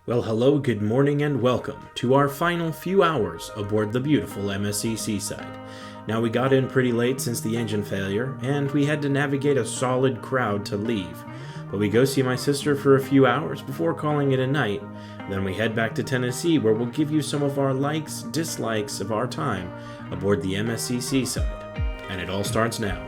Well, hello, good morning, and welcome to our final few hours aboard the beautiful MSC Seaside. Now, we got in pretty late since the engine failure, and we had to navigate a solid crowd to leave. But we go see my sister for a few hours before calling it a night. Then we head back to Tennessee, where we'll give you some of our likes, dislikes of our time aboard the MSC Seaside. And it all starts now.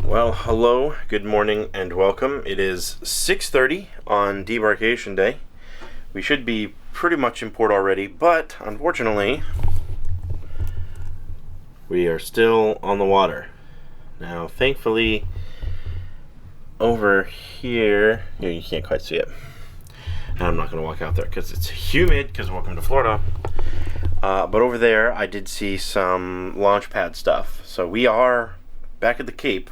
Well, hello, good morning, and welcome. It is 6:30 on Debarkation Day. We should be pretty much in port already, but unfortunately, we are still on the water. Now, thankfully, over here, you can't quite see it. And I'm not going to walk out there because it's humid, because welcome to Florida. But over there, I did see some launch pad stuff. So we are back at the Cape,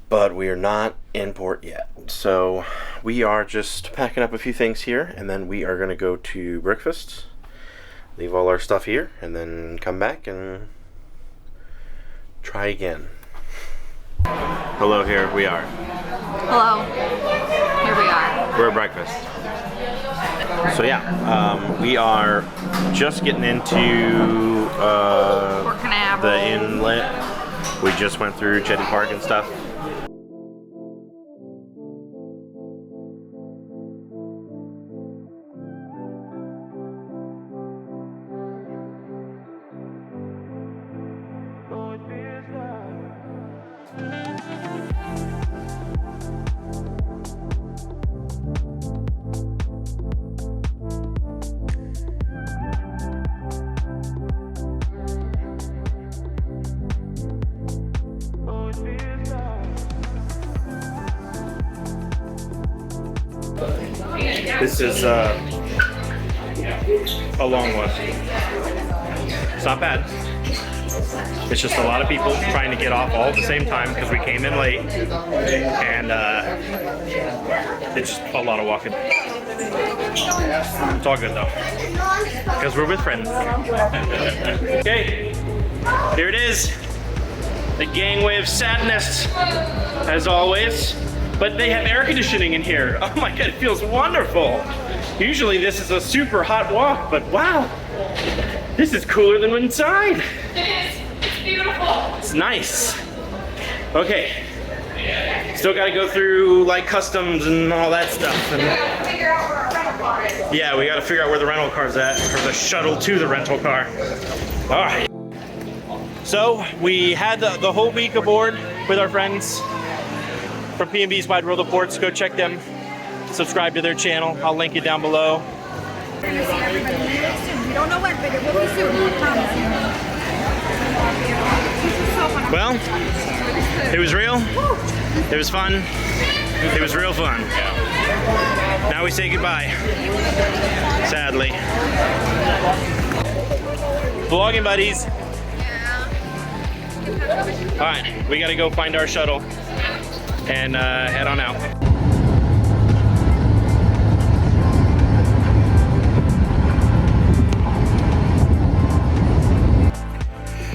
but we are not in port yet. So we are just packing up a few things here, and then we are going to go to breakfast, leave all our stuff here, and then come back and try again. Hello, here we are. Hello. Here we are. We're at breakfast. So yeah, we are just getting into the inlet. We just went through Jetty Park and stuff. This is a long one. It's not bad. It's just a lot of people trying to get off all at the same time because we came in late, and it's just a lot of walking. It's all good though, because we're with friends. Okay, here it is. The gangway of sadness, as always. But they have air conditioning in here. Oh my god, it feels wonderful. Usually this is a super hot walk, but wow, this is cooler than inside. It is. It's beautiful. It's nice. Okay. Still gotta go through like customs and all that stuff. And Figure out where our rental car is. yeah, we gotta figure out where the rental car's at, or the shuttle to the rental car. All right. So we had the whole week aboard with our friends from P&B's Wide World of Ports. Go check them. Subscribe to their channel. I'll link it down below. We're going to see everybody really soon. We don't know when, but it will be soon. I promise you. Well, it was real. It was fun. It was real fun. Now we say goodbye. Sadly. Vlogging buddies. All right, we gotta go find our shuttle and head on out.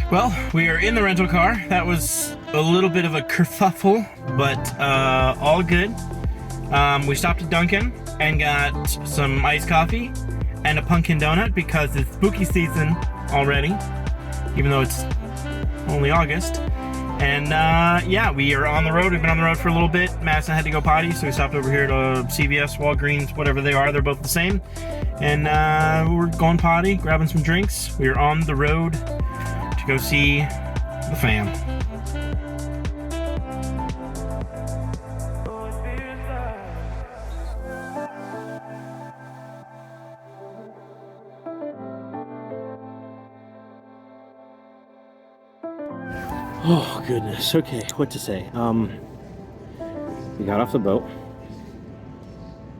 Well, we are in the rental car. That was a little bit of a kerfuffle, but all good. We stopped at Dunkin' and got some iced coffee and a pumpkin donut because it's spooky season already, even though it's only August. And yeah, we are on the road. We've been on the road for a little bit. Madison had to go potty, so we stopped over here to CVS, Walgreens, whatever they are. They're both the same. And we're going potty, grabbing some drinks. We are on the road to go see the fam. Oh goodness, okay, what to say. We got off the boat.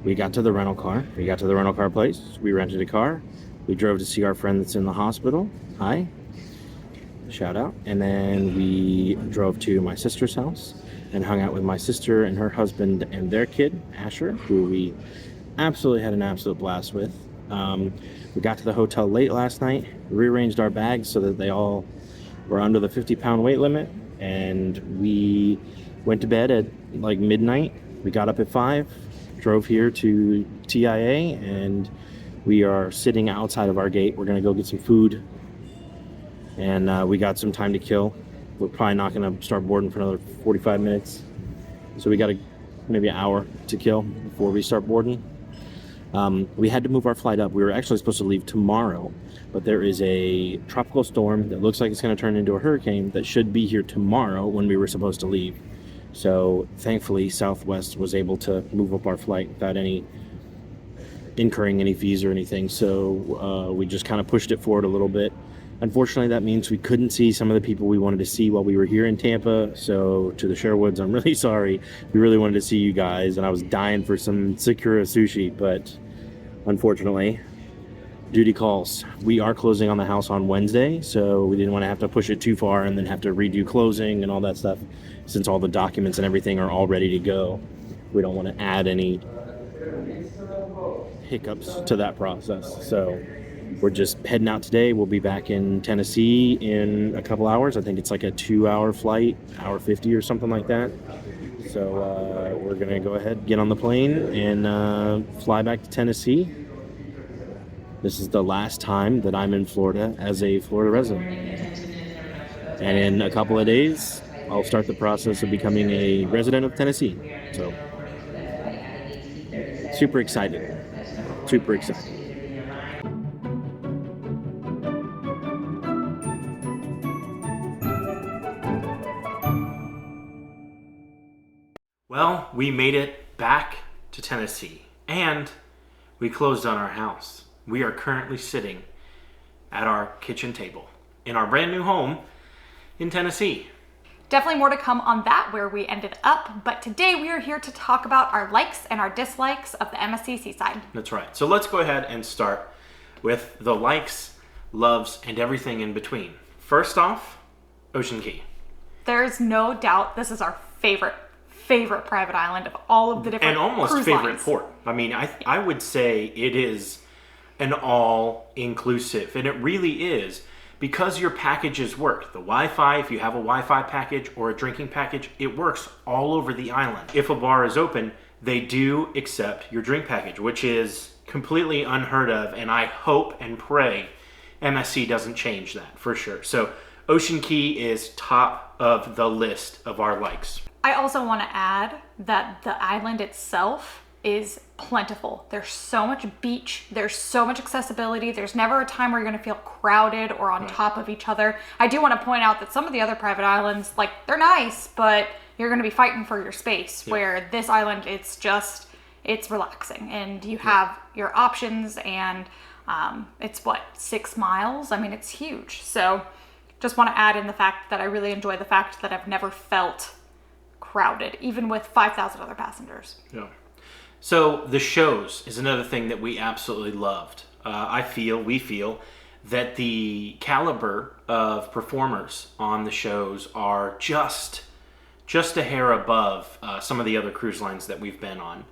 We got to the rental car. We got to the rental car place. We rented a car. We drove to see our friend that's in the hospital. Hi. Shout out. And then we drove to my sister's house and hung out with my sister and her husband and their kid, Asher, who we absolutely had an absolute blast with. We got to the hotel late last night, rearranged our bags so that they all we're under the 50-pound weight limit, and we went to bed at like midnight. We got up at 5, drove here to TIA, and we are sitting outside of our gate. We're gonna go get some food, and we got some time to kill. We're probably not gonna start boarding for another 45 minutes, so we got maybe an hour to kill before we start boarding. We had to move our flight up. We were actually supposed to leave tomorrow, but there is a tropical storm that looks like it's going to turn into a hurricane that should be here tomorrow when we were supposed to leave. So thankfully, Southwest was able to move up our flight without incurring any fees or anything. So we just kind of pushed it forward a little bit. Unfortunately, that means we couldn't see some of the people we wanted to see while we were here in Tampa. So to the Sherwoods, I'm really sorry. We really wanted to see you guys, and I was dying for some Sakura sushi, but unfortunately, duty calls. We are closing on the house on Wednesday, so we didn't want to have to push it too far and then have to redo closing and all that stuff. Since all the documents and everything are all ready to go, we don't want to add any hiccups to that process. So we're just heading out today. We'll be back in Tennessee in a couple hours. I think it's like a 2-hour flight, hour 50 or something like that. So we're going to go ahead, get on the plane, and fly back to Tennessee. This is the last time that I'm in Florida as a Florida resident. And in a couple of days, I'll start the process of becoming a resident of Tennessee. So super excited. Super excited. Well, we made it back to Tennessee, and we closed on our house. We are currently sitting at our kitchen table in our brand new home in Tennessee. Definitely more to come on that, where we ended up. But today we are here to talk about our likes and our dislikes of the MSC Seaside. That's right. So let's go ahead and start with the likes, loves, and everything in between. First off, Ocean Key. There's no doubt this is our favorite private island of all of the different and almost cruise favorite lines. port. I mean, I would say it is an all-inclusive, and it really is, because your packages work. The Wi-Fi, if you have a Wi-Fi package or a drinking package, it works all over the island. If a bar is open, they do accept your drink package, which is completely unheard of, and I hope and pray MSC doesn't change that for sure. So Ocean Key is top of the list of our likes. I also want to add that the island itself is plentiful. There's so much beach, there's so much accessibility, there's never a time where you're going to feel crowded or on top of each other. I do want to point out that some of the other private islands, like, they're nice, but you're going to be fighting for your space, where this island, it's relaxing, and you have your options, and it's 6 miles? I mean, it's huge. So just want to add in the fact that I really enjoy the fact that I've never felt crowded, even with 5,000 other passengers. Yeah. So the shows is another thing that we absolutely loved. We feel that the caliber of performers on the shows are just a hair above some of the other cruise lines that we've been on.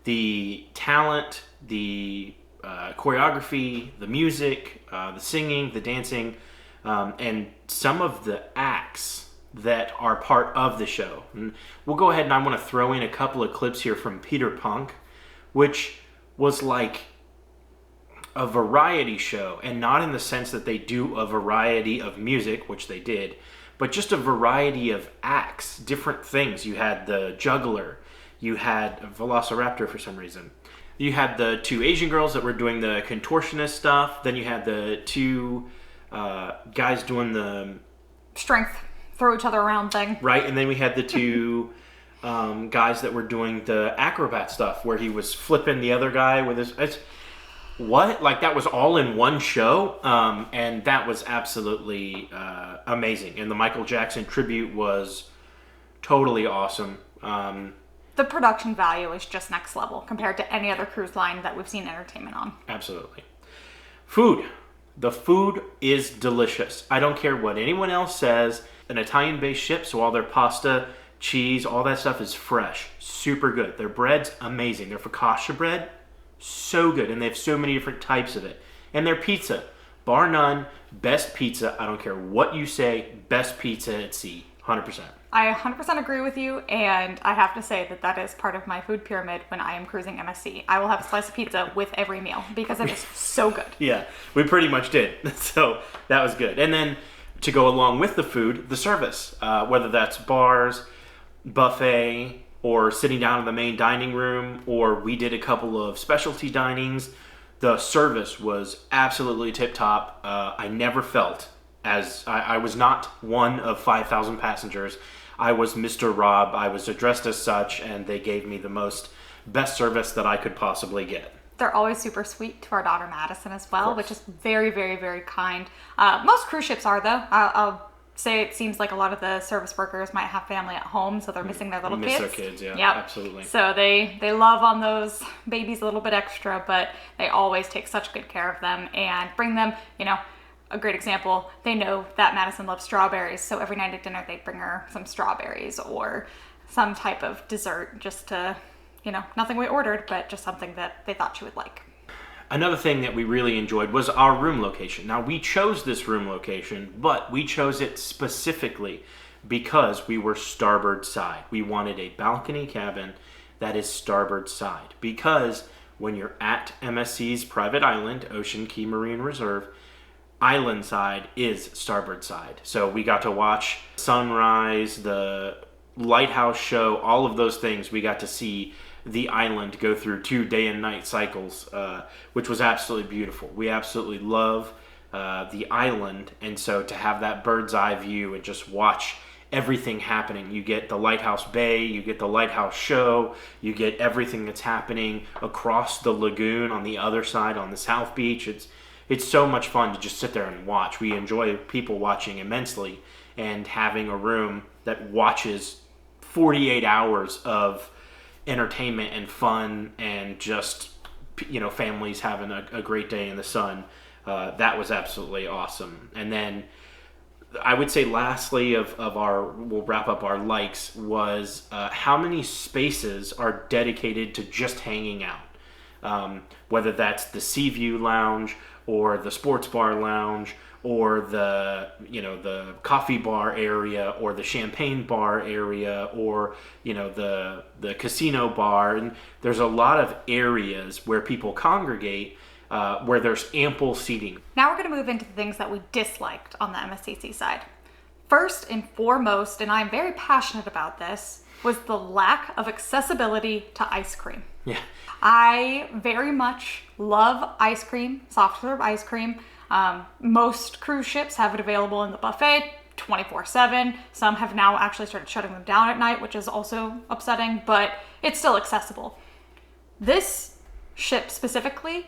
The talent, the choreography, the music, the singing, the dancing, and some of the acts that are part of the show. And we'll go ahead, and I want to throw in a couple of clips here from Peter Punk, which was like a variety show, and not in the sense that they do a variety of music, which they did, but just a variety of acts, different things. You had the juggler, you had a velociraptor for some reason, you had the 2 Asian girls that were doing the contortionist stuff, then you had the 2 guys doing the strength, throw each other around thing. Right, and then we had the 2 guys that were doing the acrobat stuff, where he was flipping the other guy with his... Like, that was all in one show, and that was absolutely amazing. And the Michael Jackson tribute was totally awesome. The production value is just next level compared to any other cruise line that we've seen entertainment on. Absolutely. Food. The food is delicious. I don't care what anyone else says. An Italian-based ship, so all their pasta, cheese, all that stuff is fresh. Super good. Their bread's amazing. Their focaccia bread, so good. And they have so many different types of it. And their pizza, bar none, best pizza. I don't care what you say, best pizza at sea. 100%. I 100% agree with you, and I have to say that that is part of my food pyramid when I am cruising MSC. I will have a slice of pizza with every meal because it is so good. Yeah, we pretty much did. So that was good. And then to go along with the food, the service, whether that's bars, buffet, or sitting down in the main dining room, or we did a couple of specialty dinings, the service was absolutely tip-top. I never felt as I was not one of 5,000 passengers. I was Mr. Rob. I was addressed as such, and they gave me the best service that I could possibly get. They're always super sweet to our daughter Madison as well, which is very, very, very kind. Most cruise ships are, though. I'll say it seems like a lot of the service workers might have family at home, so they're missing their little kids. Miss their kids, yeah, yep. Absolutely. So they love on those babies a little bit extra, but they always take such good care of them and bring them, a great example, they know that Madison loves strawberries, so every night at dinner they bring her some strawberries or some type of dessert just to, nothing we ordered, but just something that they thought she would like. Another thing that we really enjoyed was our room location. Now, we chose this room location, but we chose it specifically because we were starboard side. We wanted a balcony cabin that is starboard side because when you're at MSC's private island, Ocean Key Marine Reserve, island side is starboard side. So we got to watch sunrise, the lighthouse show, all of those things. We got to see the island go through 2 day and night cycles, which was absolutely beautiful. We absolutely love the island, and so to have that bird's eye view and just watch everything happening. You get the lighthouse bay, you get the lighthouse show, you get everything that's happening across the lagoon on the other side on the South Beach. It's so much fun to just sit there and watch. We enjoy people watching immensely, and having a room that watches 48 hours of entertainment and fun and just, families having a great day in the sun. That was absolutely awesome. And then I would say lastly we'll wrap up our likes, was how many spaces are dedicated to just hanging out. Whether that's the Sea View Lounge or the sports bar lounge or the coffee bar area or the champagne bar area or the casino bar. And there's a lot of areas where people congregate where there's ample seating. Now we're going to move into the things that we disliked on the MSC Seaside. First and foremost, and I'm very passionate about this, was the lack of accessibility to ice cream. Yeah. I very much love ice cream, soft serve ice cream. Most cruise ships have it available in the buffet 24/7. Some have now actually started shutting them down at night, which is also upsetting, but it's still accessible. This ship specifically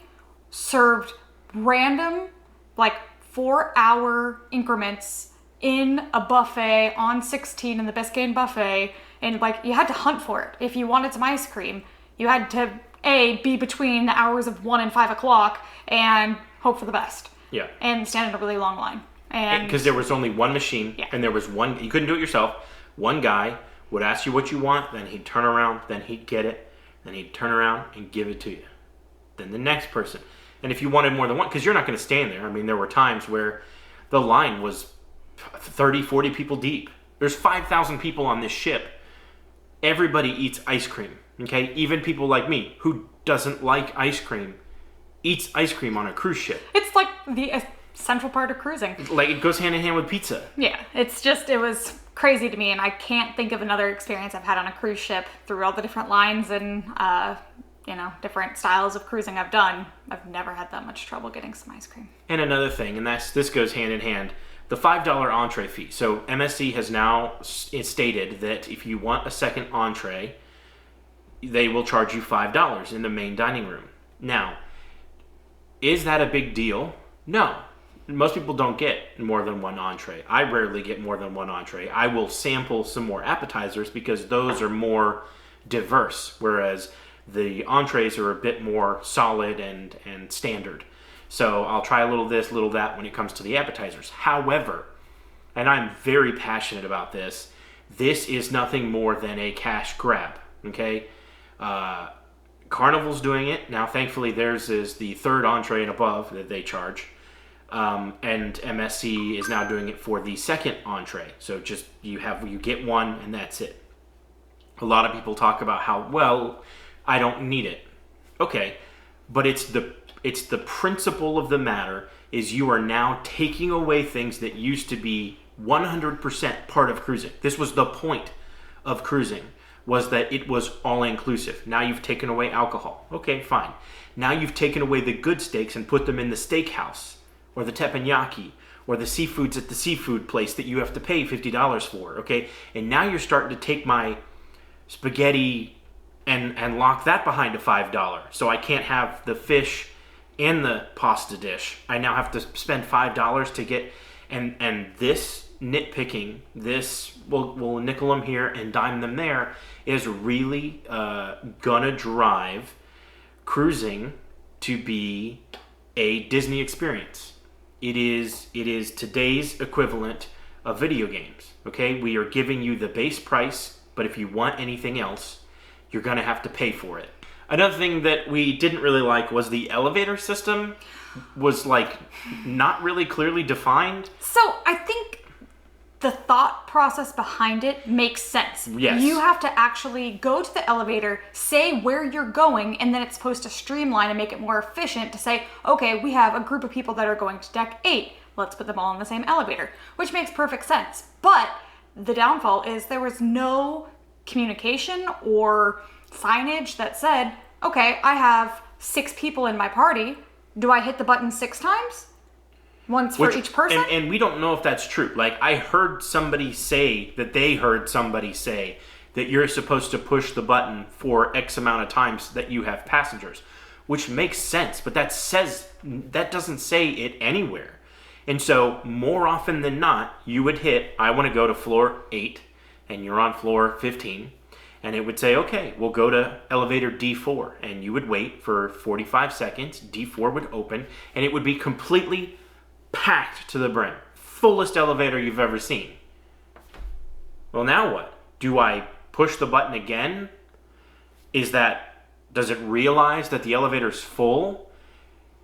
served random, 4-hour increments in a buffet on 16 in the Biscayne buffet, and you had to hunt for it. If you wanted some ice cream, you had to be between the hours of 1 and 5 o'clock and hope for the best. Yeah. And stand in a really long line. And because there was only one machine, yeah. And there was one, you couldn't do it yourself. One guy would ask you what you want, then he'd turn around, then he'd get it, then he'd turn around and give it to you. Then the next person. And if you wanted more than one, because you're not going to stand there. I mean, there were times where the line was 30, 40 people deep. There's 5,000 people on this ship. Everybody eats ice cream, okay? Even people like me, who doesn't like ice cream, eats ice cream on a cruise ship. It's like the essential part of cruising. It goes hand in hand with pizza. Yeah, it was crazy to me, and I can't think of another experience I've had on a cruise ship through all the different lines and, different styles of cruising I've done. I've never had that much trouble getting some ice cream. And another thing, and this goes hand in hand, the $5 entree fee. So MSC has now stated that if you want a second entree, they will charge you $5 in the main dining room. Now, is that a big deal? No. Most people don't get more than one entree. I rarely get more than one entree. I will sample some more appetizers because those are more diverse, whereas the entrees are a bit more solid and standard. So I'll try a little this, little that when it comes to the appetizers. However, and I'm very passionate about this, this is nothing more than a cash grab, okay? Carnival's doing it. Now, thankfully, theirs is the third entree and above that they charge. And MSC is now doing it for the second entree. So just you get one and that's it. A lot of people talk about how, well, I don't need it. Okay, but it's the principle of the matter is you are now taking away things that used to be 100% part of cruising. This was the point of cruising, was that it was all inclusive. Now you've taken away alcohol. Okay, fine. Now you've taken away the good steaks and put them in the steakhouse or the teppanyaki or the seafoods at the seafood place that you have to pay $50 for, okay? And now you're starting to take my spaghetti and lock that behind a $5. So I can't have the fish and the pasta dish. I now have to spend $5 to get, and this nitpicking, this we'll nickel them here and dime them there, is really gonna drive cruising to be a Disney experience. It is today's equivalent of video games. Okay, we are giving you the base price, but if you want anything else, you're gonna have to pay for it. Another thing that we didn't really like was the elevator system was like not really clearly defined. So I think the thought process behind it makes sense. Yes. You have to actually go to the elevator, say where you're going, and then it's supposed to streamline and make it more efficient to say, okay, we have a group of people that are going to deck 8. Let's put them all in the same elevator, which makes perfect sense. But the downfall is there was no communication or signage that said, okay, I have 6 people in my party. Do I hit the button 6 times? Once for each person? And we don't know if that's true. Like, I heard somebody say that they heard somebody say that you're supposed to push the button for X amount of times that you have passengers, which makes sense, but that doesn't say it anywhere. And so, more often than not, you would hit, I want to go to floor 8, and you're on floor 15, and it would say, okay, we'll go to elevator D4, and you would wait for 45 seconds, D4 would open, and it would be completely packed to the brim. Fullest elevator you've ever seen. Well, now what? Do I push the button again? Does it realize that the elevator's full?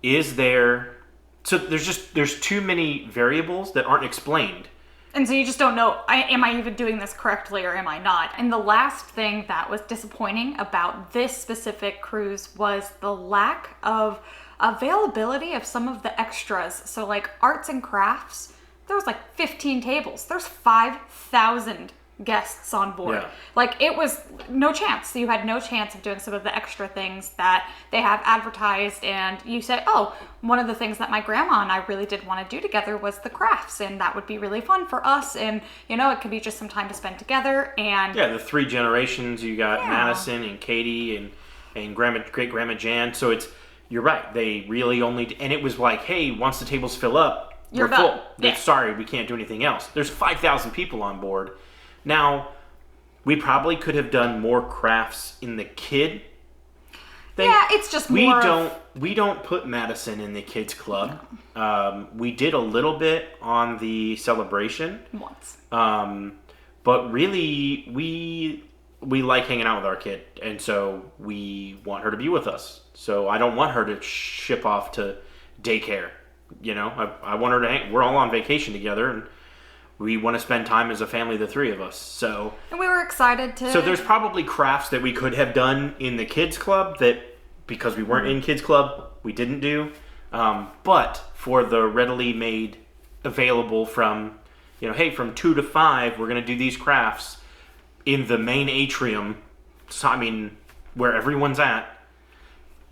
So there's too many variables that aren't explained. And so you just don't know, am I even doing this correctly or am I not? And the last thing that was disappointing about this specific cruise was the lack of availability of some of the extras. So like arts and crafts, there was like 15 tables. There's 5,000 guests on board. Yeah. Like it was no chance. You had no chance of doing some of the extra things that they have advertised. And you said, oh, one of the things that my grandma and I really did want to do together was the crafts. And that would be really fun for us. And, it could be just some time to spend together. And yeah, the 3 generations, you got Madison and Katie and great grandma Jan. So you're right. They really only, and it was like, hey, once the tables fill up, you're we're full. done. Yeah. Sorry, we can't do anything else. There's 5,000 people on board. Now, we probably could have done more crafts in the kid thing. Yeah, it's just more. We don't put Madison in the kids club. No. We did a little bit on the celebration Once. But really, we like hanging out with our kid, and so we want her to be with us. So I don't want her to ship off to daycare. I want her to hang. We're all on vacation together, and we want to spend time as a family, the 3 of us. So, and we were excited to. So there's probably crafts that we could have done in the kids club that, because we weren't in kids club, we didn't do. But for the readily made available from, hey, from 2 to 5, we're going to do these crafts in the main atrium. So, where everyone's at.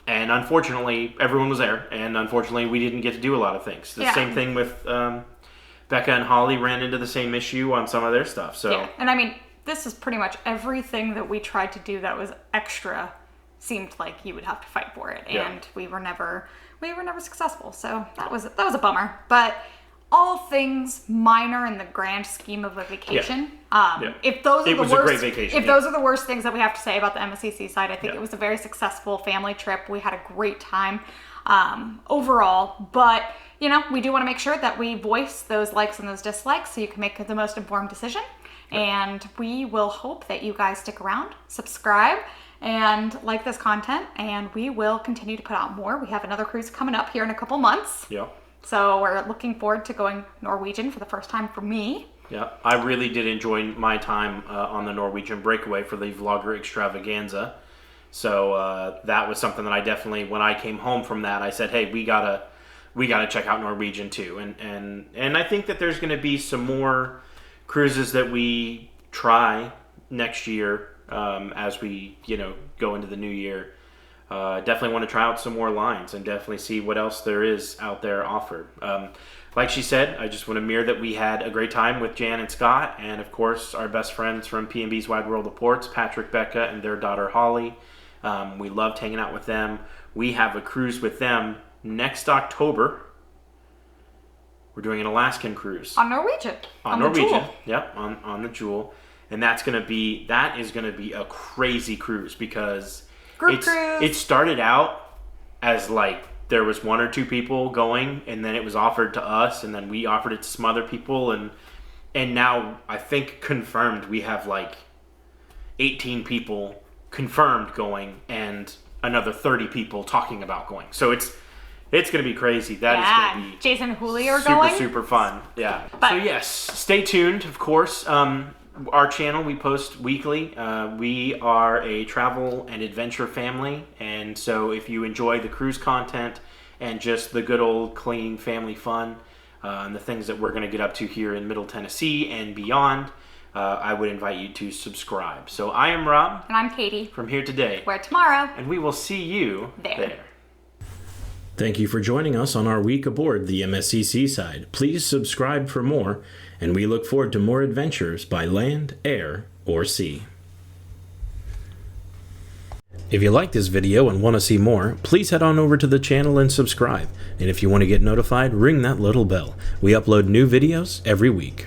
And unfortunately, everyone was there. And unfortunately, we didn't get to do a lot of things. The same thing with Becca and Holly ran into the same issue on some of their stuff. So yeah, and this is pretty much everything that we tried to do that was extra seemed like you would have to fight for it, and we were never successful. So that was a bummer. But all things minor in the grand scheme of a vacation. If those are the worst, if those are the worst things that we have to say about the MSC Seaside, I think it was a very successful family trip. We had a great time overall, but we do want to make sure that we voice those likes and those dislikes so you can make the most informed decision. And we will hope that you guys stick around, subscribe, and like this content, and we will continue to put out more. We have another cruise coming up here in a couple months. Yeah. So we're looking forward to going Norwegian for the first time for me. Yeah, I really did enjoy my time on the Norwegian breakaway for the Vlogger Extravaganza. So that was something that I definitely, when I came home from that, I said, hey, we gotta check out Norwegian too. And I think that there's going to be some more cruises that we try next year as we go into the new year. Definitely want to try out some more lines and definitely see what else there is out there offered. Like she said, I just want to mirror that we had a great time with Jan and Scott, and of course our best friends from P&B's Wide World of Ports, Patrick, Becca, and their daughter Holly. We loved hanging out with them. We have a cruise with them next October. We're doing an Alaskan cruise On Norwegian. on Norwegian. The Jewel. Yep, on the Jewel, and that is going to be a crazy cruise because Group cruise. It started out as like there was 1 or 2 people going, and then it was offered to us, and then we offered it to some other people, and now I think confirmed we have like 18 people confirmed going and another 30 people talking about going. So it's going to be crazy. That is going to be Jason and Julio are going. super fun. Yeah. But, so yes, stay tuned. Of course, our channel, we post weekly. We are a travel and adventure family, and so if you enjoy the cruise content and just the good old clean family fun and the things that we're going to get up to here in Middle Tennessee and beyond, I would invite you to subscribe. So I am Rob. And I'm Katie. From Here Today. Where tomorrow. And we will see you there. Thank you for joining us on our week aboard the MSC Seaside. Please subscribe for more, and we look forward to more adventures by land, air, or sea. If you like this video and want to see more, please head on over to the channel and subscribe. And if you want to get notified, ring that little bell. We upload new videos every week.